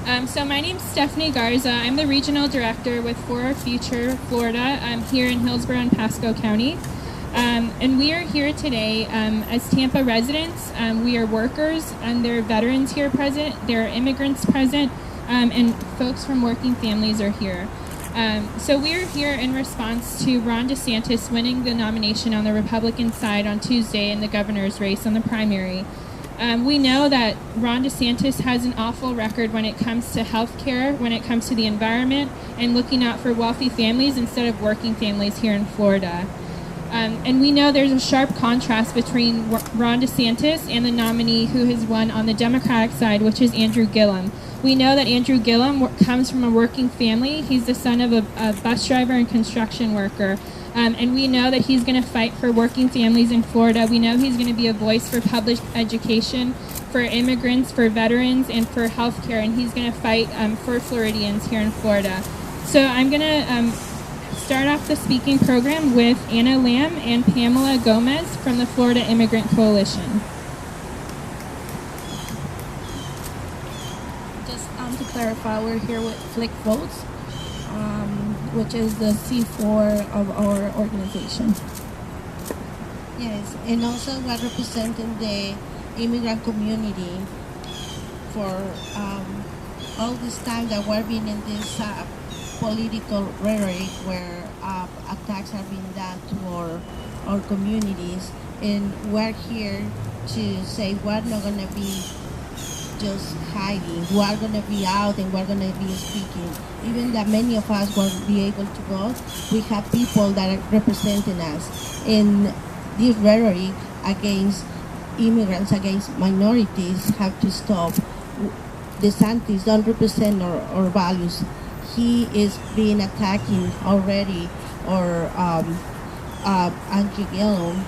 So my name's Stephanie Garza. I'm the regional director with For Our Future Florida. I'm here in Hillsborough and Pasco County. And we are here today as Tampa residents. We are workers, and there are veterans here present, there are immigrants present, and folks from working families are here. So we are here in response to Ron DeSantis winning the nomination on the Republican side on Tuesday in the governor's race on the primary. We know that Ron DeSantis has an awful record when it comes to health care, when it comes to the environment, and looking out for wealthy families instead of working families here in Florida. And we know there's a sharp contrast between Ron DeSantis and the nominee who has won on the Democratic side, which is Andrew Gillum. We know that Andrew Gillum comes from a working family. He's the son of a bus driver and construction worker. And we know that he's going to fight for working families in Florida. We know he's going to be a voice for public education, for immigrants, for veterans, and for health care. And he's going to fight for Floridians here in Florida. So I'm going to start off the speaking program with Anna Lamb and Pamela Gomez from the Florida Immigrant Coalition. Just to clarify, we're here with Flick Votes, which is the C4 of our organization. Yes, and also we're representing the immigrant community for all this time that we're being in this political rhetoric where attacks are being done to our communities, and we're here to say we're not going to be just hiding. We're going to be out and we're going to be speaking. Even that many of us won't be able to vote, we have people that are representing us. And this rhetoric against immigrants, against minorities, have to stop. DeSantis don't represent our values. He is being attacking already, or Andrew Gillum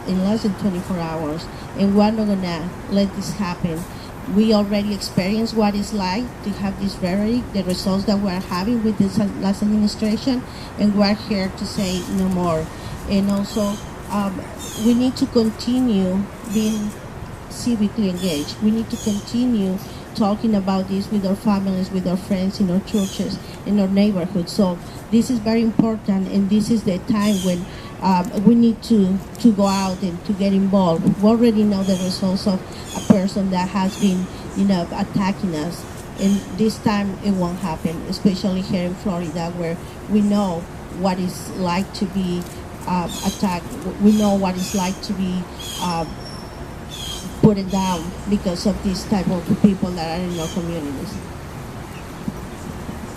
in less than 24 hours, and we're not gonna let this happen. We already experienced what it's like to have this rhetoric, the results that we're having with this last administration, and we're here to say no more. And also, we need to continue being civically engaged. We need to continue talking about this with our families, with our friends, in our churches, in our neighborhoods. So this is very important, and this is the time when we need to go out and to get involved. We already know the results of a person that has been, attacking us, and this time it won't happen, especially here in Florida, where we know what it's like to be attacked. We know what it's like to be put it down because of this type of people that are in our communities.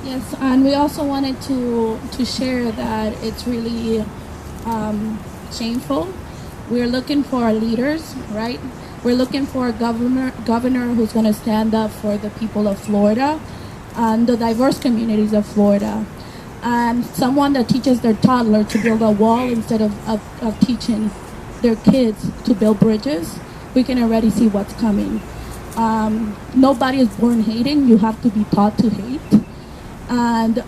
Yes, and we also wanted to share that it's really shameful. We're looking for leaders, right? We're looking for a governor who's going to stand up for the people of Florida and the diverse communities of Florida, and someone that teaches their toddler to build a wall instead of teaching their kids to build bridges. We can already see what's coming. Nobody is born hating. You have to be taught to hate. And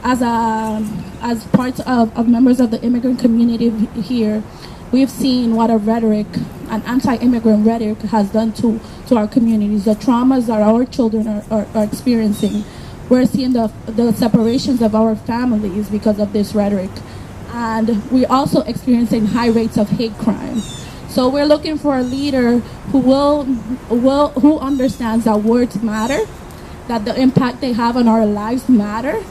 as parts of members of the immigrant community here, we've seen what a rhetoric, an anti-immigrant rhetoric, has done to our communities. The traumas that our children are experiencing. We're seeing the separations of our families because of this rhetoric. And we're also experiencing high rates of hate crime. So we're looking for a leader who understands that words matter, that the impact they have on our lives matter.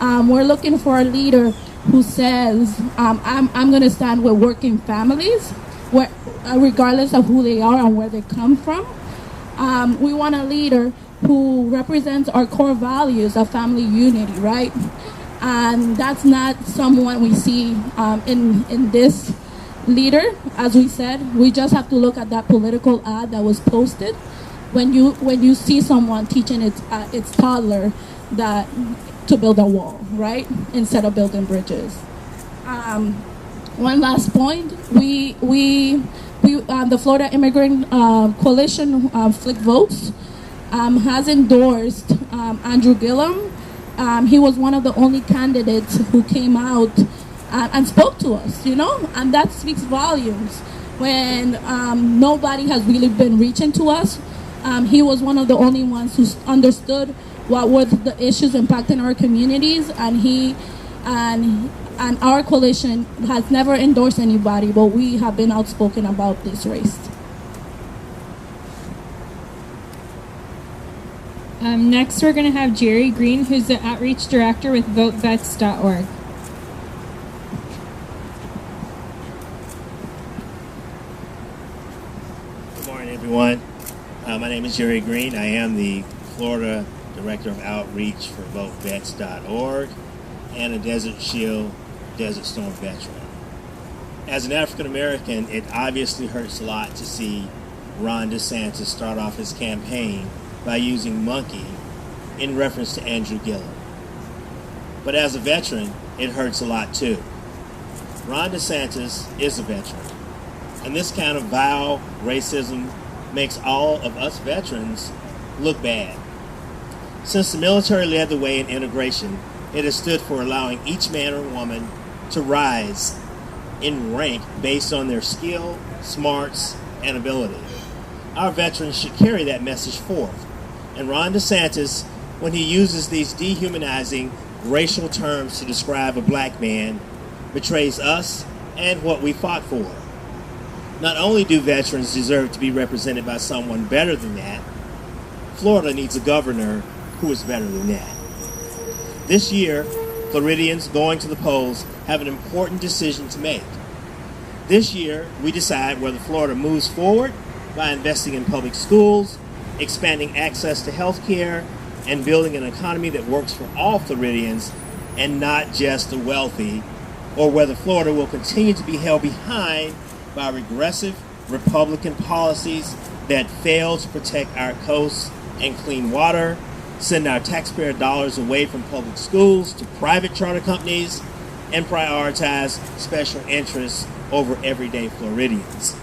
We're looking for a leader who says, I'm going to stand with working families, regardless of who they are and where they come from. We want a leader who represents our core values of family unity, right? And that's not someone we see in this leader. As we said, we just have to look at that political ad that was posted. When you see someone teaching its toddler that to build a wall, right, instead of building bridges. One last point: the Florida Immigrant Coalition, Flick Votes, has endorsed Andrew Gillum. He was one of the only candidates who came out and spoke to us, and that speaks volumes when nobody has really been reaching to us. He was one of the only ones who understood what were the issues impacting our communities, and our coalition has never endorsed anybody, but we have been outspoken about this race. Next, we're going to have Jerry Green, who's the outreach director with votevets.org. Good morning, everyone. My name is Jerry Green. I am the Florida Director of Outreach for votevets.org and a Desert Shield Desert Storm veteran. As an African American, it obviously hurts a lot to see Ron DeSantis start off his campaign by using monkey in reference to Andrew Gillum. But as a veteran, it hurts a lot too. Ron DeSantis is a veteran, and this kind of vile racism makes all of us veterans look bad. Since the military led the way in integration, it has stood for allowing each man or woman to rise in rank based on their skill, smarts, and ability. Our veterans should carry that message forth. And Ron DeSantis, when he uses these dehumanizing racial terms to describe a black man, betrays us and what we fought for. Not only do veterans deserve to be represented by someone better than that, Florida needs a governor who is better than that. This year, Floridians going to the polls have an important decision to make. This year, we decide whether Florida moves forward by investing in public schools, expanding access to health care, and building an economy that works for all Floridians and not just the wealthy, or whether Florida will continue to be held behind by regressive Republican policies that fail to protect our coasts and clean water, send our taxpayer dollars away from public schools to private charter companies, and prioritize special interests over everyday Floridians.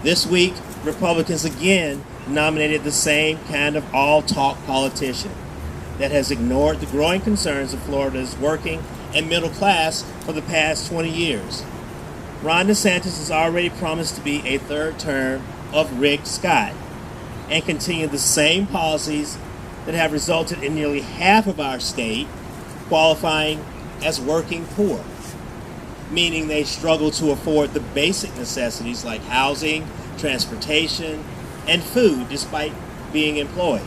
This week, Republicans again nominated the same kind of all-talk politician that has ignored the growing concerns of Florida's working and middle class for the past 20 years. Ron DeSantis has already promised to be a third term of Rick Scott and continue the same policies that have resulted in nearly half of our state qualifying as working poor, meaning they struggle to afford the basic necessities like housing, transportation, and food despite being employed.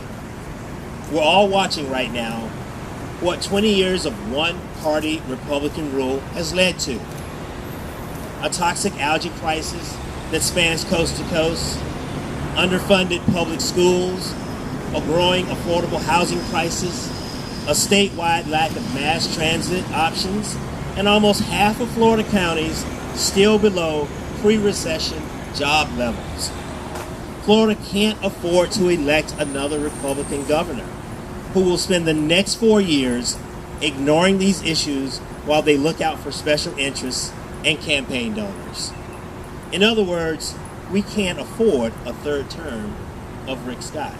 We're all watching right now what 20 years of one-party Republican rule has led to. A toxic algae crisis that spans coast to coast, underfunded public schools, a growing affordable housing crisis, a statewide lack of mass transit options, and almost half of Florida counties still below pre-recession job levels. Florida can't afford to elect another Republican governor who will spend the next 4 years ignoring these issues while they look out for special interests and campaign donors. In other words, we can't afford a third term of Rick Scott.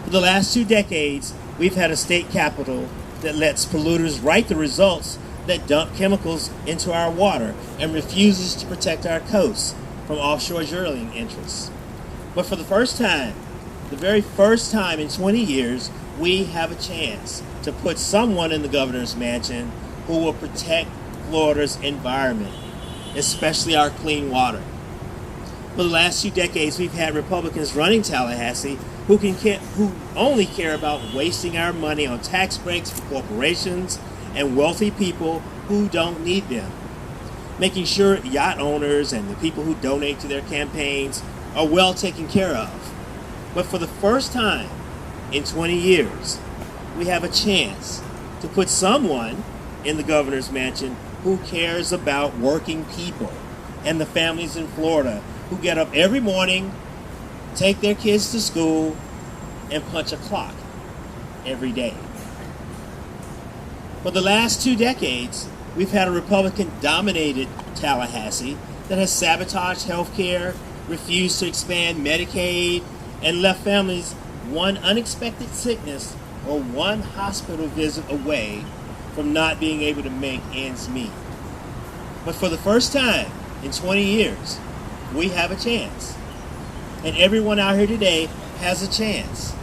For the last 2 decades, we've had a state capitol that lets polluters write the results that dump chemicals into our water and refuses to protect our coasts from offshore drilling interests. But for the first time, the very first time in 20 years, we have a chance to put someone in the governor's mansion who will protect Florida's environment, especially our clean water. For the last 2 decades, we've had Republicans running Tallahassee who only care about wasting our money on tax breaks for corporations and wealthy people who don't need them, making sure yacht owners and the people who donate to their campaigns are well taken care of. But for the first time in 20 years, we have a chance to put someone in the governor's mansion who cares about working people and the families in Florida who get up every morning, take their kids to school, and punch a clock every day. For the last 2 decades, we've had a Republican-dominated Tallahassee that has sabotaged health care, refused to expand Medicaid, and left families one unexpected sickness or one hospital visit away from not being able to make ends meet. But for the first time in 20 years, we have a chance. And everyone out here today has a chance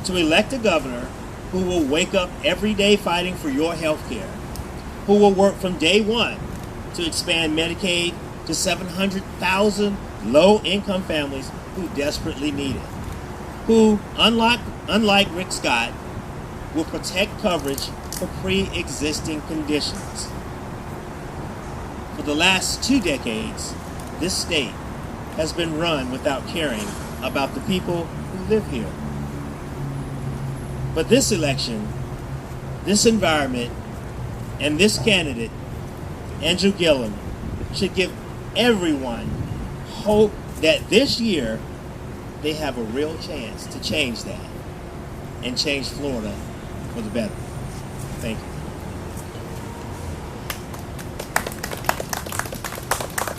to elect a governor who will wake up every day fighting for your health care, who will work from day one to expand Medicaid to 700,000 low-income families who desperately need it, who, unlike Rick Scott, will protect coverage for pre-existing conditions. For the last 2 decades, this state has been run without caring about the people who live here. But this election, this environment, and this candidate, Andrew Gillum, should give everyone hope that this year they have a real chance to change that and change Florida for the better. Thank you.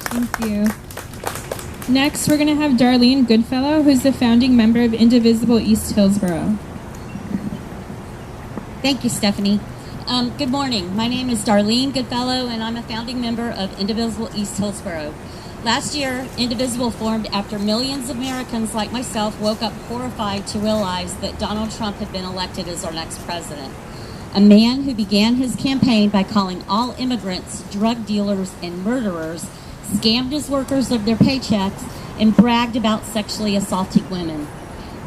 Thank you. Next, we're going to have Darlene Goodfellow, who's the founding member of Indivisible East Hillsborough. Thank you, Stephanie. Good morning. My name is Darlene Goodfellow, and I'm a founding member of Indivisible East Hillsborough. Last year, Indivisible formed after millions of Americans like myself woke up horrified to realize that Donald Trump had been elected as our next president. A man who began his campaign by calling all immigrants drug dealers and murderers, scammed his workers of their paychecks, and bragged about sexually assaulting women.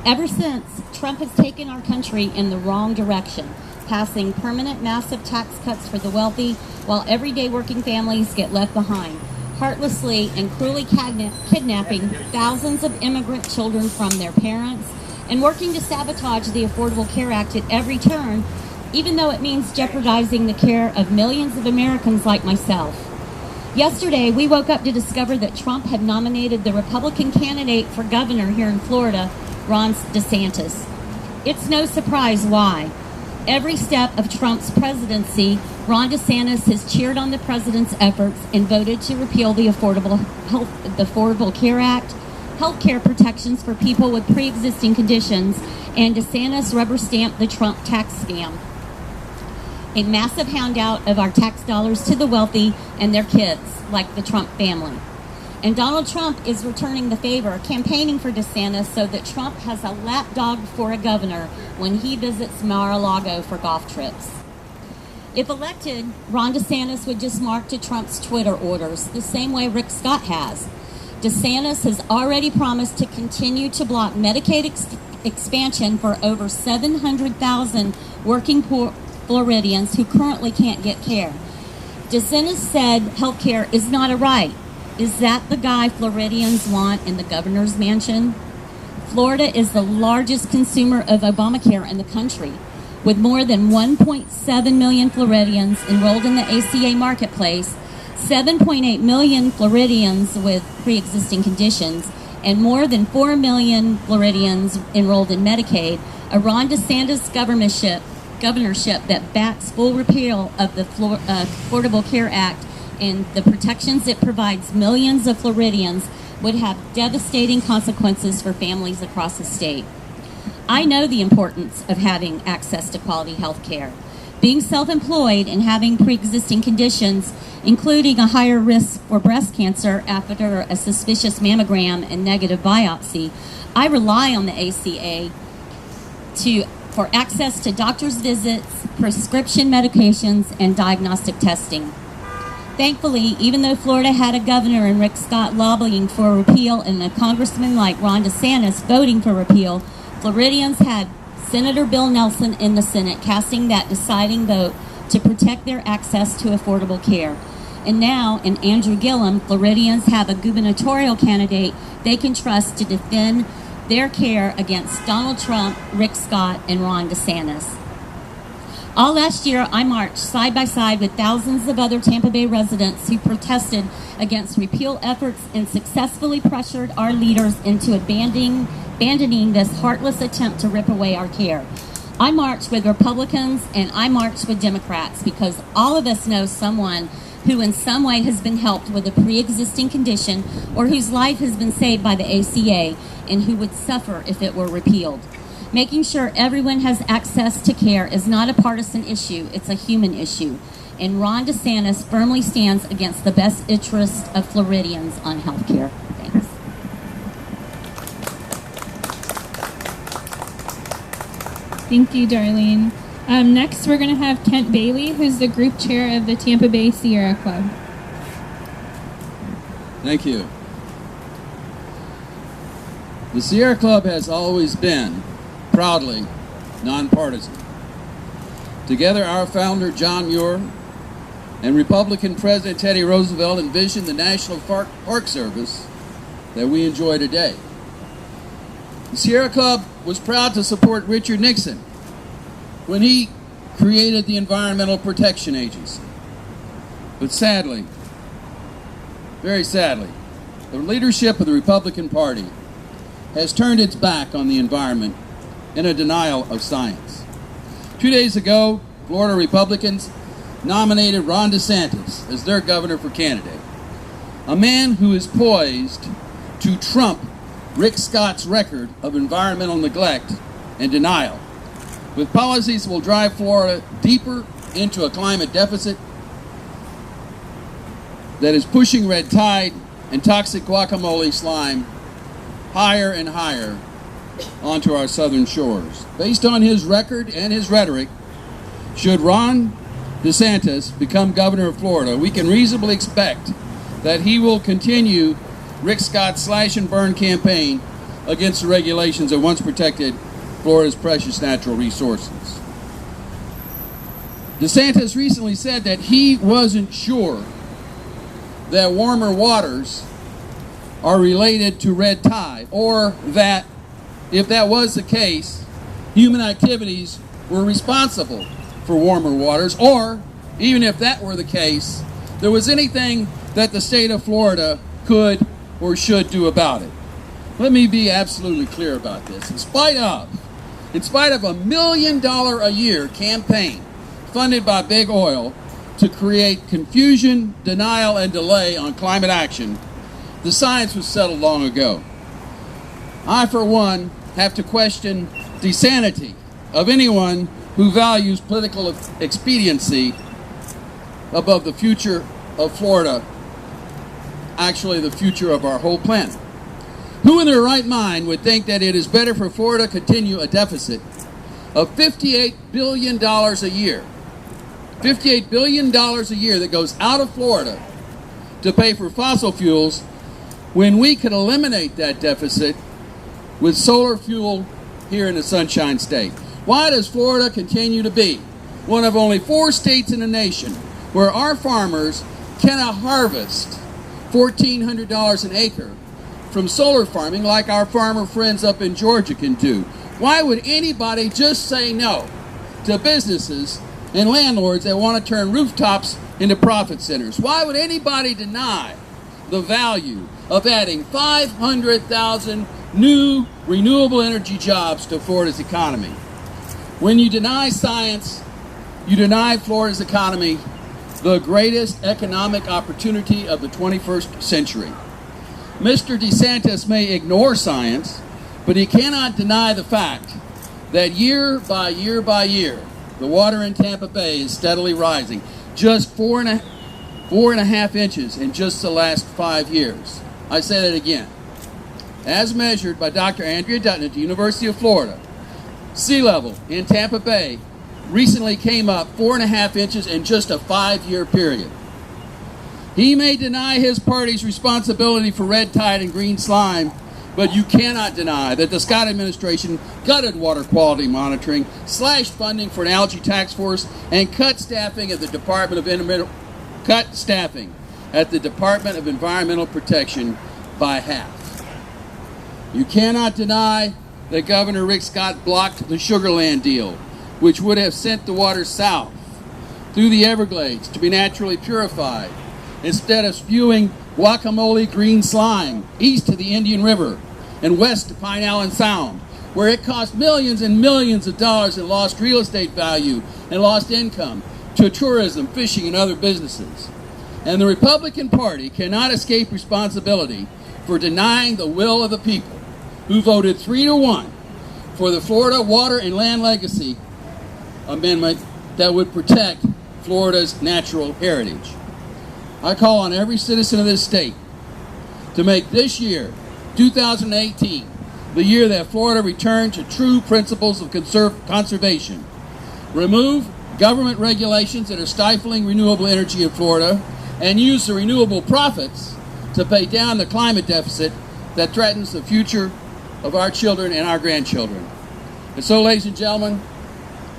Ever since, Trump has taken our country in the wrong direction, passing permanent massive tax cuts for the wealthy while everyday working families get left behind, heartlessly and cruelly kidnapping thousands of immigrant children from their parents, and working to sabotage the Affordable Care Act at every turn, even though it means jeopardizing the care of millions of Americans like myself. Yesterday, we woke up to discover that Trump had nominated the Republican candidate for governor here in Florida, Ron DeSantis. It's no surprise why. Every step of Trump's presidency, Ron DeSantis has cheered on the president's efforts and voted to repeal the Affordable Care Act, health care protections for people with pre-existing conditions, and DeSantis rubber-stamped the Trump tax scam, a massive handout of our tax dollars to the wealthy and their kids, like the Trump family. And Donald Trump is returning the favor, campaigning for DeSantis so that Trump has a lapdog for a governor when he visits Mar-a-Lago for golf trips. If elected, Ron DeSantis would just mark to Trump's Twitter orders, the same way Rick Scott has. DeSantis has already promised to continue to block Medicaid expansion for over 700,000 working poor Floridians who currently can't get care. DeSantis said health care is not a right. Is that the guy Floridians want in the governor's mansion? Florida is the largest consumer of Obamacare in the country, with more than 1.7 million Floridians enrolled in the ACA marketplace, 7.8 million Floridians with pre-existing conditions, and more than 4 million Floridians enrolled in Medicaid. A Ron DeSantis governorship that backs full repeal of the Affordable Care Act and the protections it provides millions of Floridians would have devastating consequences for families across the state. I know the importance of having access to quality health care. Being self-employed and having pre-existing conditions, including a higher risk for breast cancer after a suspicious mammogram and negative biopsy, I rely on the ACA for access to doctor's visits, prescription medications, and diagnostic testing. Thankfully, even though Florida had a governor in Rick Scott lobbying for repeal and a congressman like Ron DeSantis voting for repeal, Floridians had Senator Bill Nelson in the Senate casting that deciding vote to protect their access to affordable care. And now, in Andrew Gillum, Floridians have a gubernatorial candidate they can trust to defend their care against Donald Trump, Rick Scott, and Ron DeSantis. All last year, I marched side by side with thousands of other Tampa Bay residents who protested against repeal efforts and successfully pressured our leaders into abandoning this heartless attempt to rip away our care. I marched with Republicans and I marched with Democrats because all of us know someone who in some way has been helped with a pre-existing condition or whose life has been saved by the ACA and who would suffer if it were repealed. Making sure everyone has access to care is not a partisan issue, it's a human issue. And Ron DeSantis firmly stands against the best interests of Floridians on health care. Thanks. Thank you, Darlene. Next, we're going to have Kent Bailey, who's the group chair of the Tampa Bay Sierra Club. Thank you. The Sierra Club has always been proudly nonpartisan. Together, our founder, John Muir, and Republican President Teddy Roosevelt envisioned the National Park Service that we enjoy today. The Sierra Club was proud to support Richard Nixon when he created the Environmental Protection Agency. But sadly, very sadly, the leadership of the Republican Party has turned its back on the environment in a denial of science. 2 days ago, Florida Republicans nominated Ron DeSantis as their governor for candidate, a man who is poised to trump Rick Scott's record of environmental neglect and denial, with policies that will drive Florida deeper into a climate deficit that is pushing red tide and toxic guacamole slime higher and higher onto our southern shores. Based on his record and his rhetoric, should Ron DeSantis become governor of Florida, we can reasonably expect that he will continue Rick Scott's slash and burn campaign against the regulations that once protected Florida's precious natural resources. DeSantis recently said that he wasn't sure that warmer waters are related to red tide, or that if that was the case, human activities were responsible for warmer waters, or even if that were the case, there was anything that the state of Florida could or should do about it. Let me be absolutely clear about this. In spite of $1 million a year campaign funded by big oil to create confusion, denial, and delay on climate action, the science was settled long ago. I, for one, have to question the sanity of anyone who values political expediency above the future of Florida, actually the future of our whole planet. Who in their right mind would think that it is better for Florida to continue a deficit of $58 billion a year? $58 billion a year that goes out of Florida to pay for fossil fuels, when we could eliminate that deficit with solar fuel here in the Sunshine State. Why does Florida continue to be one of only 4 states in the nation where our farmers cannot harvest $1,400 an acre from solar farming like our farmer friends up in Georgia can do? Why would anybody just say no to businesses and landlords that want to turn rooftops into profit centers? Why would anybody deny the value of adding 500,000 new renewable energy jobs to Florida's economy? When you deny science, you deny Florida's economy the greatest economic opportunity of the 21st century. Mr. DeSantis may ignore science, but he cannot deny the fact that year by year by year, the water in Tampa Bay is steadily rising. Just 4.5 inches in just the last 5 years. I say that again. As measured by Dr. Andrew Gillum at the University of Florida, sea level in Tampa Bay recently came up 4.5 inches in just a 5-year period. He may deny his party's responsibility for red tide and green slime, but you cannot deny that the Scott administration gutted water quality monitoring, slashed funding for an algae task force, and cut staffing at the Department of Environmental Protection by half. You cannot deny that Governor Rick Scott blocked the Sugarland deal, which would have sent the water south through the Everglades to be naturally purified, instead of spewing guacamole green slime east to the Indian River and west to Pine Island Sound, where it cost millions and millions of dollars in lost real estate value and lost income to tourism, fishing, and other businesses. And the Republican Party cannot escape responsibility for denying the will of the people who voted 3-1 for the Florida Water and Land Legacy Amendment that would protect Florida's natural heritage. I call on every citizen of this state to make this year, 2018, the year that Florida returned to true principles of conservation. Remove government regulations that are stifling renewable energy in Florida, and use the renewable profits to pay down the climate deficit that threatens the future of our children and our grandchildren. And so, ladies and gentlemen,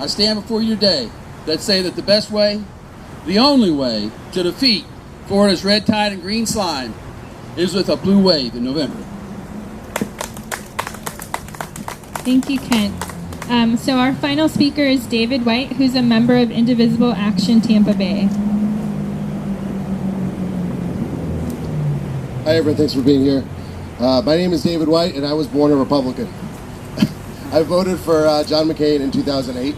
I stand before you today that say that the best way, the only way to defeat Florida's red tide and green slime is with a blue wave in November. Thank you, Kent. So our final speaker is David White, who's a member of Indivisible Action Tampa Bay. Hi everyone, thanks for being here. My name is David White and I was born a Republican. I voted for John McCain in 2008,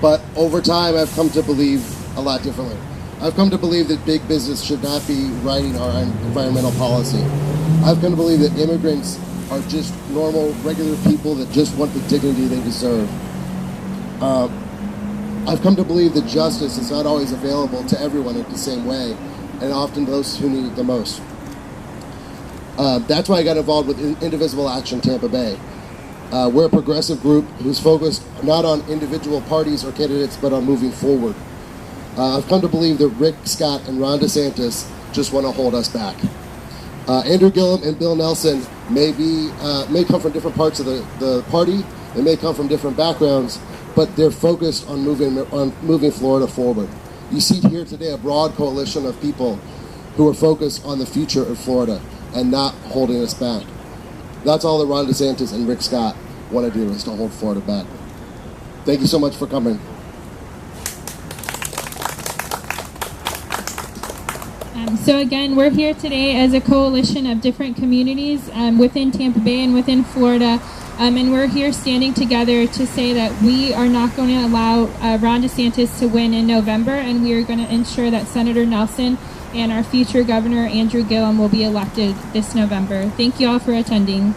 but over time I've come to believe a lot differently. I've come to believe that big business should not be writing our environmental policy. I've come to believe that immigrants are just normal, regular people that just want the dignity they deserve. I've come to believe that justice is not always available to everyone in the same way, and often those who need it the most. That's why I got involved with Indivisible Action Tampa Bay. We're a progressive group who's focused not on individual parties or candidates, but on moving forward. I've come to believe that Rick Scott and Ron DeSantis just want to hold us back. Andrew Gillum and Bill Nelson may come from different parts of the party. They may come from different backgrounds, but they're focused on moving Florida forward. You see here today a broad coalition of people who are focused on the future of Florida and not holding us back. That's all that Ron DeSantis and Rick Scott want to do, is to hold Florida back. Thank you so much for coming. So again, we're here today as a coalition of different communities within Tampa Bay and within Florida, and we're here standing together to say that we are not going to allow Ron DeSantis to win in November, and we are going to ensure that Senator Nelson and our future Governor Andrew Gillum will be elected this November. Thank you all for attending.